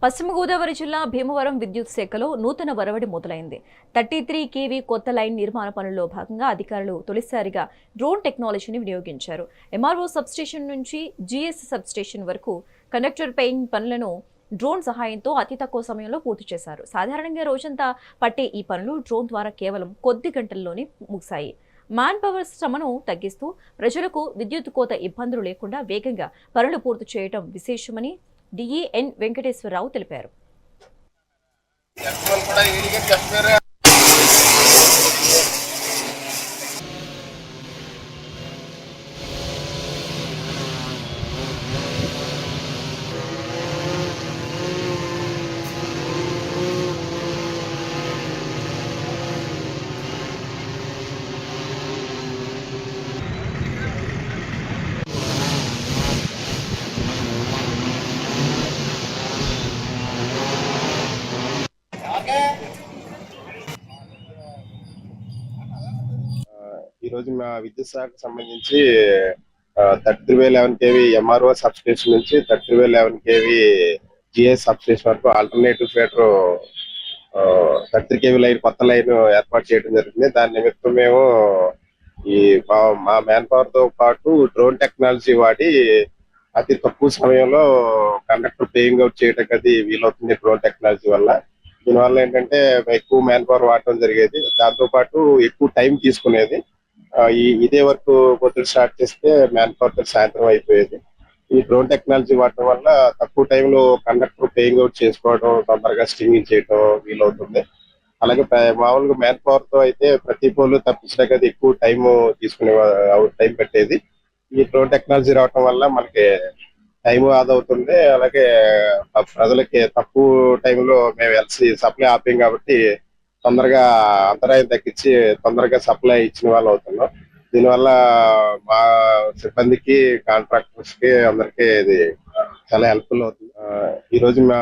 పశ్చిమ గోదావరి జిల్లా భీమవరం విద్యుత్ శాఖలో నూతన వరవడి మొదలైంది. 33 kV కొత్త లైన్ నిర్మాణ పనుల్లో భాగంగా అధికారులు తొలిసారిగా డ్రోన్ టెక్నాలజీని వినియోగించారు. ఎంఆర్ఓ సబ్స్టేషన్ నుంచి జీఎస్ సబ్స్టేషన్ వరకు కండక్టర్ పెయింగ్ పనులను డ్రోన్ సహాయంతో అతి తక్కువ సమయంలో పూర్తి చేశారు. సాధారణంగా రోజంతా పట్టే ఈ పనులు డ్రోన్ ద్వారా కేవలం కొద్ది గంటల్లోనే ముగిశాయి. మ్యాన్ పవర్ శ్రమను తగ్గిస్తూ ప్రజలకు విద్యుత్ కోత ఇబ్బందులు లేకుండా వేగంగా పనులు పూర్తి చేయడం విశేషమని డిఈఎన్ వెంకటేశ్వరరావు తెలిపారు. ఈ రోజు మా విద్యుత్ శాఖకు సంబంధించి 33,011 kV ఎంఆర్ఓ సబ్ స్టేషన్ నుంచి 33,011 kV జిఎస్ సబ్ స్టేషన్ వరకు ఆల్టర్నేటివ్ ఫీడర్ 33 kV లైన్ కొత్త లైన్ ఏర్పాటు చేయడం జరిగింది. దాని నిమిత్తం మేము ఈ మా మ్యాన్ పవర్ తో పాటు డ్రోన్ టెక్నాలజీ వాడి అతి తక్కువ సమయంలో కండక్టర్ పేయింగ్ అవుట్ చేయడానికి అది వీలవుతుంది. డ్రోన్ టెక్నాలజీ వల్ల దీనివల్ల ఏంటంటే ఎక్కువ మ్యాన్ పవర్ వాడటం జరిగేది, దాంతో పాటు ఎక్కువ టైం తీసుకునేది. ఇదే వర్క్ పొద్దున స్టార్ట్ చేస్తే మ్యాన్ పవర్ సాయంత్రం అయిపోయేది. ఈ డ్రోన్ టెక్నాలజీ వాడటం వల్ల తక్కువ టైంలో కండక్టర్ పేయింగ్ అవుట్ చేసుకోవడం, తొందరగా స్టింగింగ్ చేయడం వీలవుతుంది. అలాగే మామూలుగా మ్యాన్ పవర్ తో అయితే ప్రతి పోలు తప్పించడానికి అది ఎక్కువ టైం తీసుకునే టైం పెట్టేది. ఈ డ్రోన్ టెక్నాలజీ రావటం వల్ల మనకి టైం ఆదా అవుతుంది. అలాగే ప్రజలకి తక్కువ టైంలో మేము ఎల్సి సప్లై ఆపాం కాబట్టి తొందరగా అంతరాయం తగ్గించి తొందరగా సప్లై ఇచ్చిన వాళ్ళు అవుతున్నాం. దీనివల్ల మా సిబ్బందికి, కాంట్రాక్టర్స్ కి అందరికీ ఇది చాలా హెల్ప్ఫుల్ అవుతుంది. ఈ రోజు మా